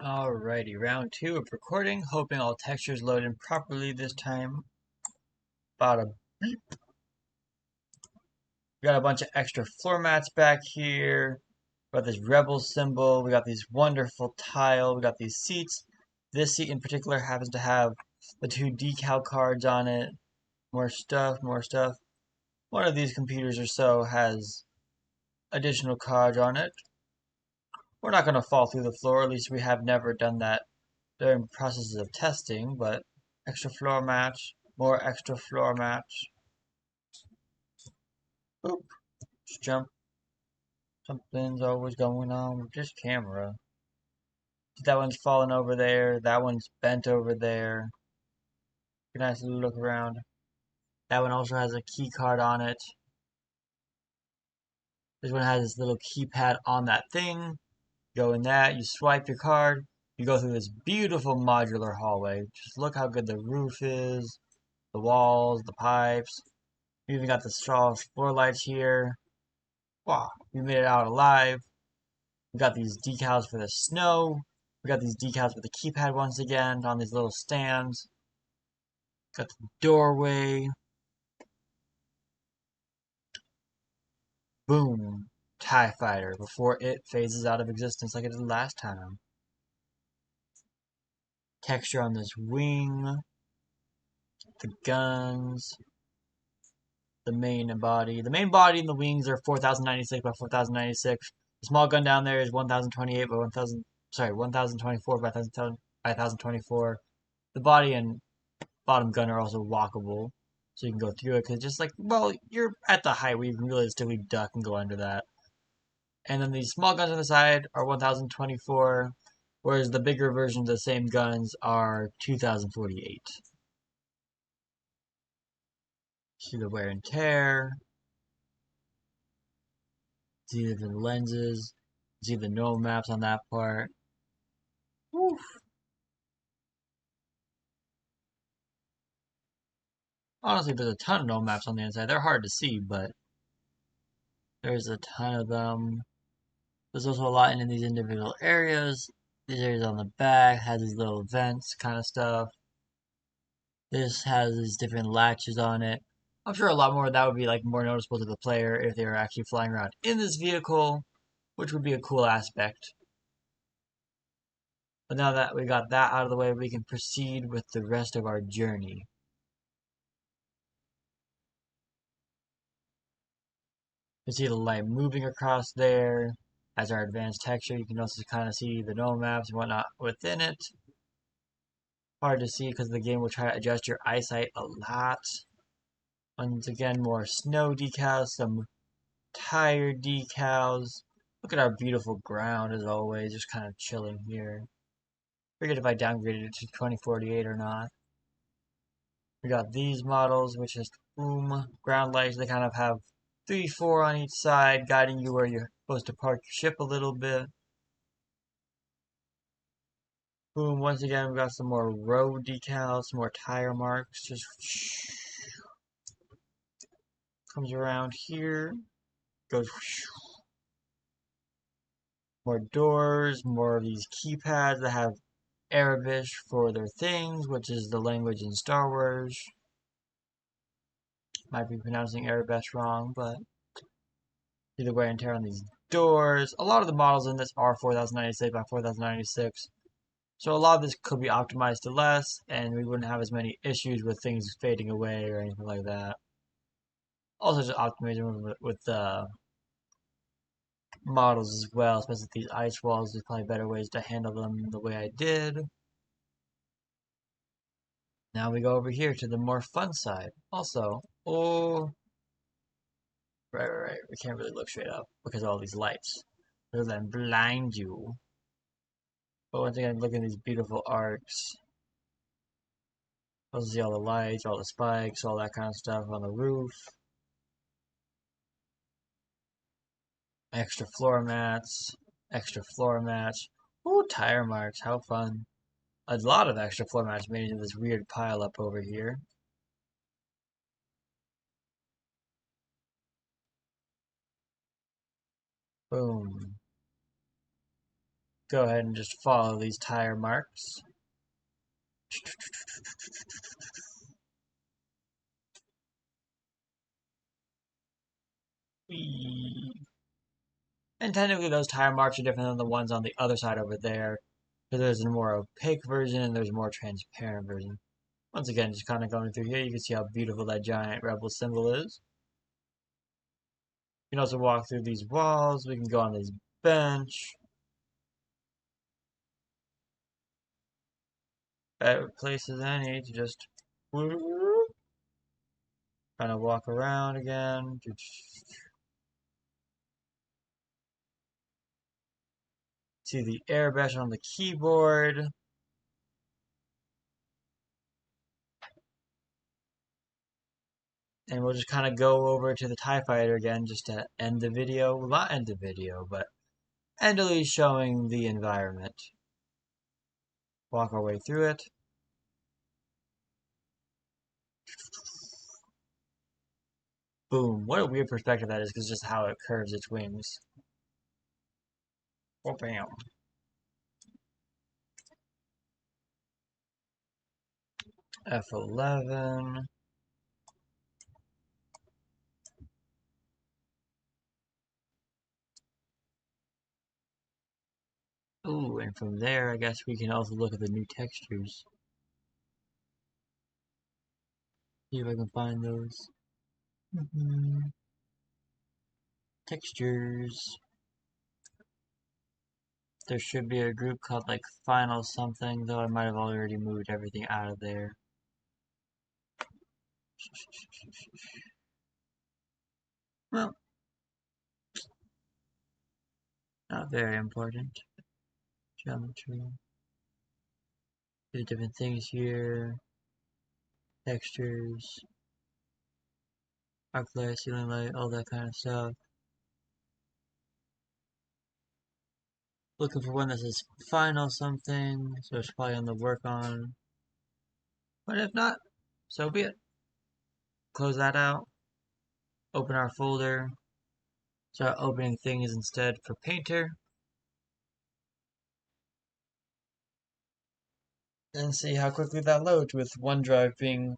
Alrighty, round two of recording, hoping all textures load in properly this time. Bada beep. We got a bunch of extra floor mats back here. We got this rebel symbol. We got these wonderful tile. We got these seats. This seat in particular happens to have the two decal cards on it. More stuff, more stuff. One of these computers or so has additional cards on it. We're not going to fall through the floor, at least we have never done that during processes of testing, but extra floor mats, more extra floor mats. Oop, just jump. Something's always going on with this camera. That one's falling over there, that one's bent over there. Nice little look around. That one also has a key card on it. This one has this little keypad on that thing. Go in that, you swipe your card, you go through this beautiful modular hallway. Just look how good the roof is, the walls, the pipes. We even got the straw floor lights here. Wow, we made it out alive. We got these decals for the snow. We got these decals for the keypad once again on these little stands. Got the doorway. Boom. TIE Fighter before it phases out of existence like it did last time. Texture on this wing. The guns. The main body. The main body and the wings are 4096 by 4096. The small gun down there is 1028 by 1000. Sorry, 1024 by 1024. The body and bottom gun are also walkable, so you can go through it. Because just like, well, you're at the height where you can realistically duck and go under that. And then these small guns on the side are 1024, whereas the bigger versions of the same guns are 2048. See the wear and tear. See the different lenses. See the no maps on that part. Woof. Honestly, there's a ton of no maps on the inside. They're hard to see, but there's a ton of them. There's also a lot in these individual areas. These areas on the back has these little vents kind of stuff. This has these different latches on it. I'm sure a lot more of that would be like more noticeable to the player if they were actually flying around in this vehicle, which would be a cool aspect. But now that we got that out of the way, we can proceed with the rest of our journey. You can see the light moving across there. As our advanced texture, you can also kind of see the no maps and whatnot within it. Hard to see because the game will try to adjust your eyesight a lot. Once again, more snow decals, some tire decals. Look at our beautiful ground as always, just kind of chilling here. Forget if I downgraded it to 2048 or not. We got these models, which is boom, ground lights. They kind of have 3, 4 on each side, guiding you where you're supposed to park your ship a little bit. Boom, once again, we got some more road decals, some more tire marks. Just comes around here, goes more doors, more of these keypads that have Arabic for their things, which is the language in Star Wars. Might be pronouncing Arabic wrong, but see the wear and tear on these doors. A lot of the models in this are 4096 by 4096. So a lot of this could be optimized to less, and we wouldn't have as many issues with things fading away or anything like that. Also just optimizing with the models as well, especially these ice walls. There's probably better ways to handle them the way I did. Now we go over here to the more fun side. Also, oh, right. We can't really look straight up because of all these lights. They'll then blind you. But once again, look at these beautiful arcs. Also see all the lights, all the spikes, all that kind of stuff on the roof. Extra floor mats. Extra floor mats. Ooh, tire marks. How fun. A lot of extra floor mats made into this weird pile up over here. Boom. go ahead and just follow these tire marks. And technically those tire marks are different than the ones on the other side over there. So there's a more opaque version and there's a more transparent version. Once again, just kind of going through here, you can see how beautiful that giant rebel symbol is. You can also walk through these walls. We can go on this bench. Better places than any to just kind of walk around again. See the airbrush on the keyboard. And we'll just kind of go over to the TIE Fighter again just to end the video. Well, not end the video, but end at least showing the environment. Walk our way through it. Boom. What a weird perspective that is, because just how it curves its wings. Oh, bam. F11. Ooh, and from there, I guess we can also look at the new textures. See if I can find those. Textures. There should be a group called like Final Something, though I might have already moved everything out of there. Well, not very important. Geometry. There's different things here. Textures. Arc light, ceiling light, all that kind of stuff. Looking for one that says Final Something, so it's probably on the work on. But if not, so be it. Close that out. Open our folder. Start opening things instead for Painter. And see how quickly that loads with OneDrive being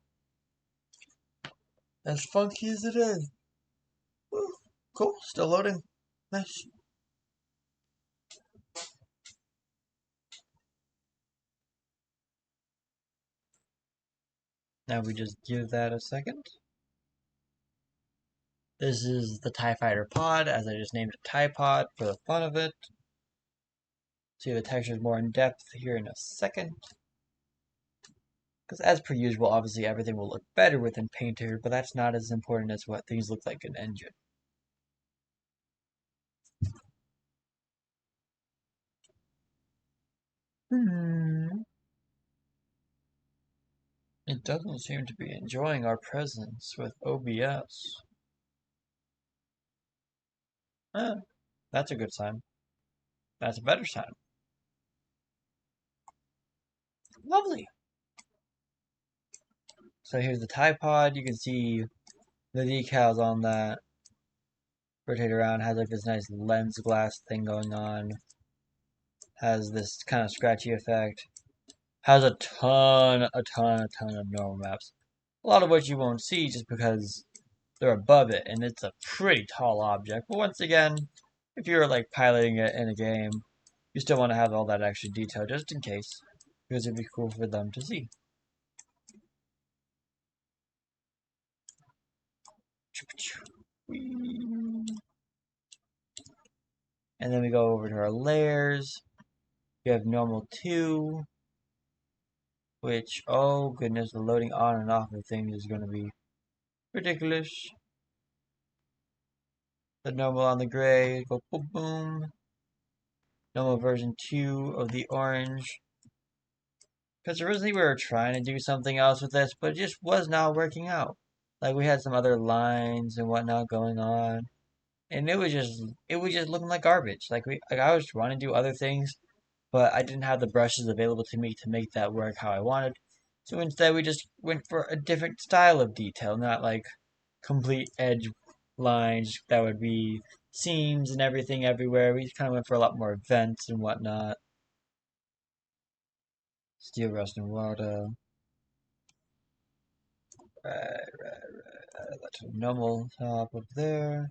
as funky as it is. Woo, cool, still loading. Nice. Now we just give that a second. This is the TIE Fighter pod, as I just named it TIE Pod for the fun of it. See the textures more in depth here in a second. Because as per usual, obviously everything will look better within Painter, but that's not as important as what things look like in Engine. It doesn't seem to be enjoying our presence with OBS. That's a good sign. That's a better sign. Lovely. So here's the TIE Pod. You can see the decals on that. Rotate around, has like this nice lens glass thing going on. Has this kind of scratchy effect. Has a ton of normal maps. A lot of which you won't see just because they're above it and it's a pretty tall object. But once again, if you're like piloting it in a game, you still want to have all that extra detail just in case, because it'd be cool for them to see. And then we go over to our layers. We have normal 2, which, oh goodness, the loading on and off of things is going to be ridiculous. The normal on the gray, go boom boom. Normal version 2 of the orange. Because originally we were trying to do something else with this, but it just was not working out. Like we had some other lines and whatnot going on, and it was just looking like garbage. Like I was trying to do other things, but I didn't have the brushes available to me to make that work how I wanted. So instead we just went for a different style of detail, not like complete edge lines that would be seams and everything everywhere. We kind of went for a lot more vents and whatnot. Steel, rust, and water. Right. That's a normal top up there.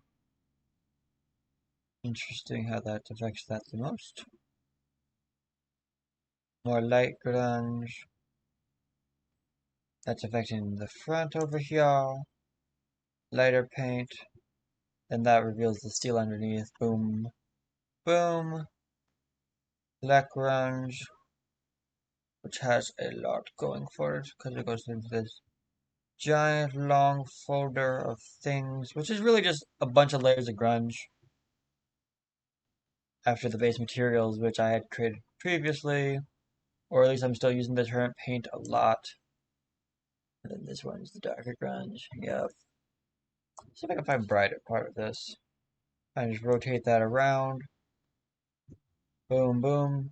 Interesting how that affects that the most. More light grunge. That's affecting the front over here. Lighter paint. Then that reveals the steel underneath. Boom. Boom. Black grunge. Which has a lot going for it because it goes into this giant long folder of things, which is really just a bunch of layers of grunge after the base materials which I had created previously, or at least I'm still using the current paint a lot. And then this one is the darker grunge. Yep. See if I can find brighter part of this. I just rotate that around. Boom, boom.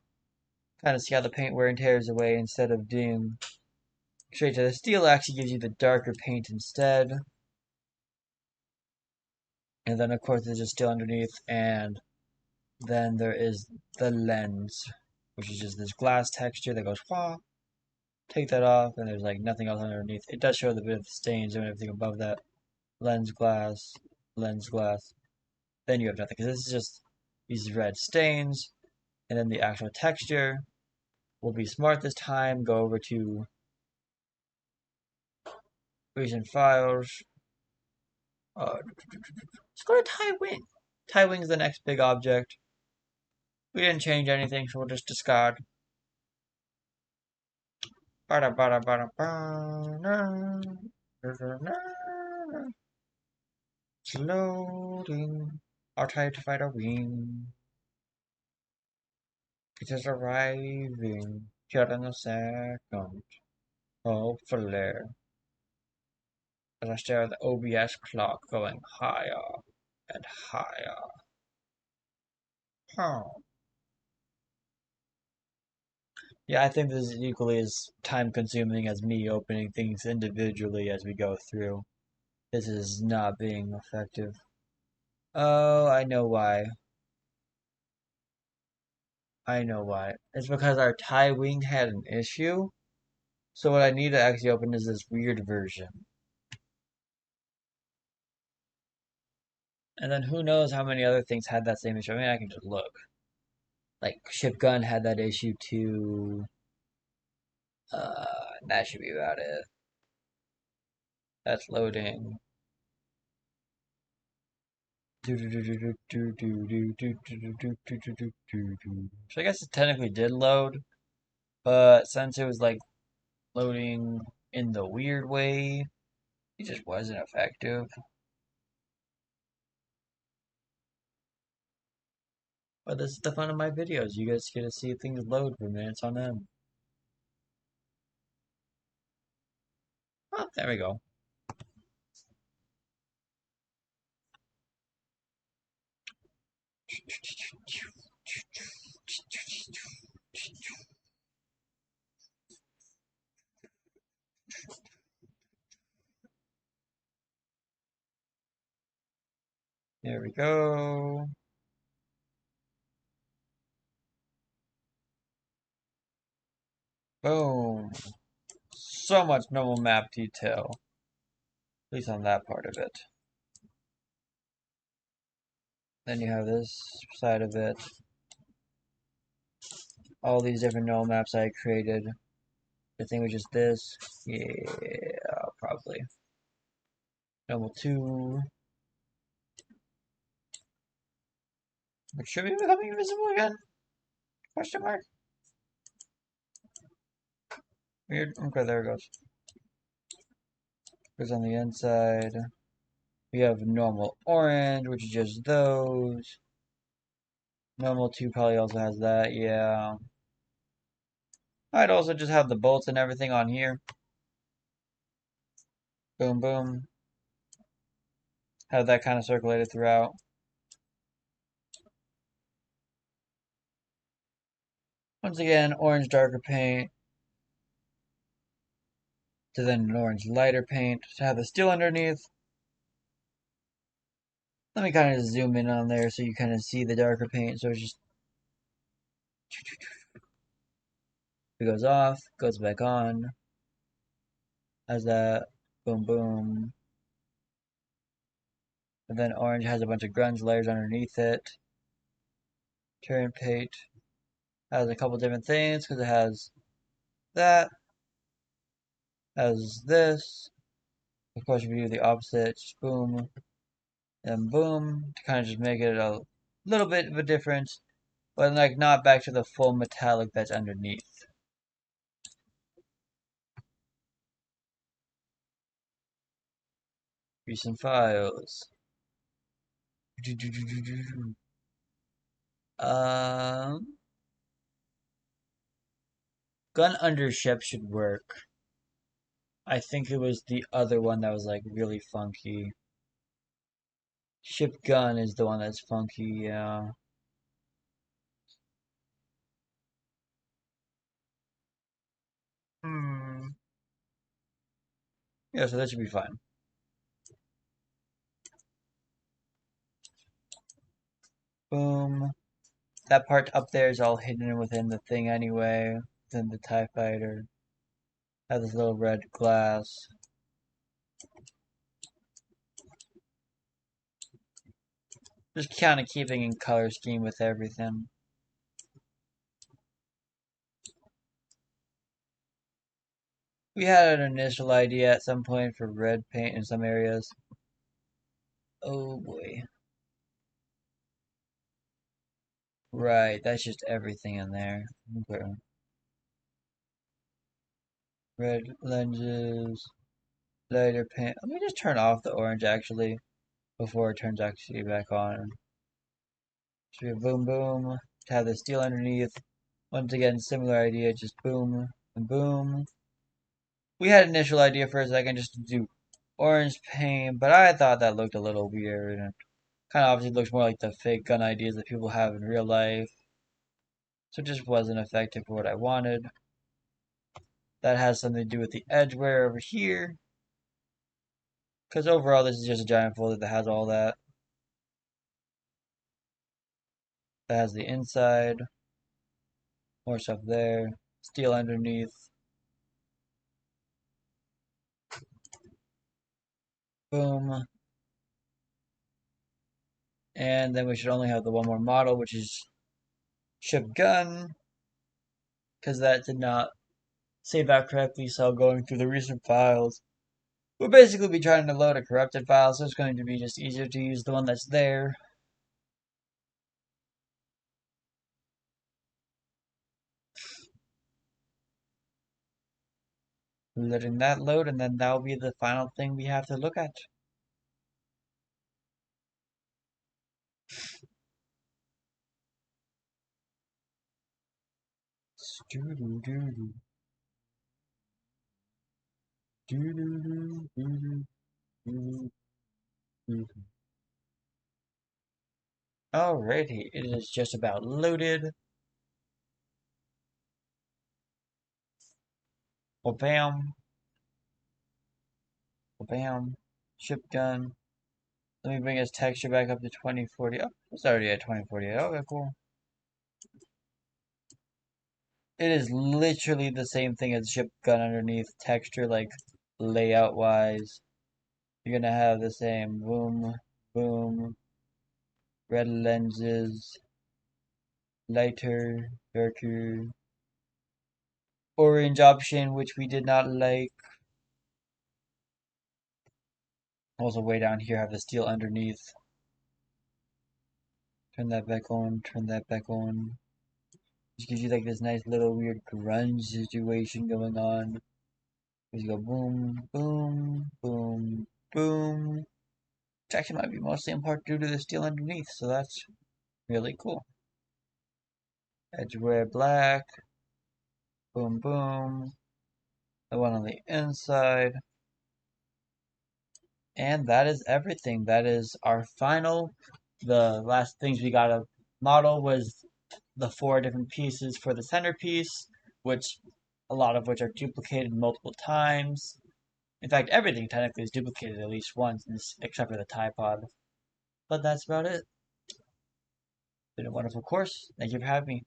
Kind of see how the paint wear and tears away instead of doing straight to the steel. Actually gives you the darker paint instead. And then of course there's just steel underneath, and then there is the lens, which is just this glass texture that goes wah. Take that off, and there's like nothing else underneath. It does show the bit of stains and everything above that. Lens glass, lens glass. Then you have nothing, because this is just these red stains, and then the actual texture. We'll be smart this time. Go over to recent files. Let's go to tie wing. Tie wing is the next big object. We didn't change anything, so we'll just discard. It's loading. I'll try to find a wing. It is arriving here in a second. Hopefully. As I stare at the OBS clock going higher and higher. Huh. Yeah, I think this is equally as time consuming as me opening things individually as we go through. This is not being effective. Oh, I know why. I know why. It's because our tie wing had an issue. So what I need to actually open is this weird version. And then who knows how many other things had that same issue. I mean, I can just look. Like, Ship Gun had that issue too. That should be about it. That's loading. So I guess it technically did load, but since it was like loading in the weird way, it just wasn't effective. But this is the fun of my videos. You guys get to see things load for minutes on end. Oh, there we go. There we go. Boom. So much normal map detail. At least on that part of it. Then you have this side of it. All these different normal maps I created. The thing was just this. Yeah, probably. Normal 2. Which should be becoming invisible again? Question mark? Weird. Okay, there it goes. Goes on the inside. We have normal orange, which is just those. Normal 2 probably also has that, yeah. I'd also just have the bolts and everything on here. Boom, boom. Have that kind of circulated throughout. Once again, orange darker paint. To then an orange lighter paint. To have the steel underneath. Let me kind of zoom in on there so you kind of see the darker paint. So it's just It goes off, goes back on, has that boom boom. And then orange has a bunch of grunge layers underneath it. Turn paint has a couple different things because it has that, has this. Of course, if you do the opposite, just boom and boom to kind of just make it a little bit of a difference, but like not back to the full metallic that's underneath. Recent files. Um, gun under ship should work. I think it was the other one that was like really funky. Ship gun is the one that's funky, yeah. Hmm. Yeah, so that should be fine. Boom. That part up there is all hidden within the thing anyway, within the TIE fighter. Has this little red glass. Just kind of keeping in color scheme with everything. We had an initial idea at some point for red paint in some areas. Oh boy. Right, that's just everything in there. Okay. Red lenses, lighter paint. Let me just turn off the orange actually before it turns actually back on. Should be a boom boom to have the steel underneath. Once again, similar idea, just boom and boom. We had an initial idea for a second just to do orange paint, but I thought that looked a little weird and kind of obviously looks more like the fake gun ideas that people have in real life. So it just wasn't effective for what I wanted. That has something to do with the edge wear over here. Because overall, this is just a giant folder that has all that. That has the inside. More stuff there. Steel underneath. Boom. And then we should only have the one more model, which is ship gun. Because that did not save out correctly, so going through the recent files. We'll basically be trying to load a corrupted file, so it's going to be just easier to use the one that's there. Letting that load, and then that'll be the final thing we have to look at. Alrighty, it is just about loaded. Well, bam. Well, bam. Ship gun. Let me bring his texture back up to 2040. Oh, it's already at 2048. Okay, cool. It is literally the same thing as ship gun underneath. Texture, like, layout wise. You're gonna have the same boom, boom, red lenses, lighter, darker, orange option, which we did not like. Also, way down here, have the steel underneath. Turn that back on, turn that back on. Just gives you like this nice little weird grunge situation going on. You go boom, boom, boom, boom. Which actually might be mostly in part due to the steel underneath, so that's really cool. Edgeware black, boom, boom. The one on the inside. And that is everything. That is our final. The last things we got to model was the four different pieces for the centerpiece, which a lot of which are duplicated multiple times. In fact, everything technically is duplicated at least once, except for the tripod. But that's about it. It's been a wonderful course. Thank you for having me.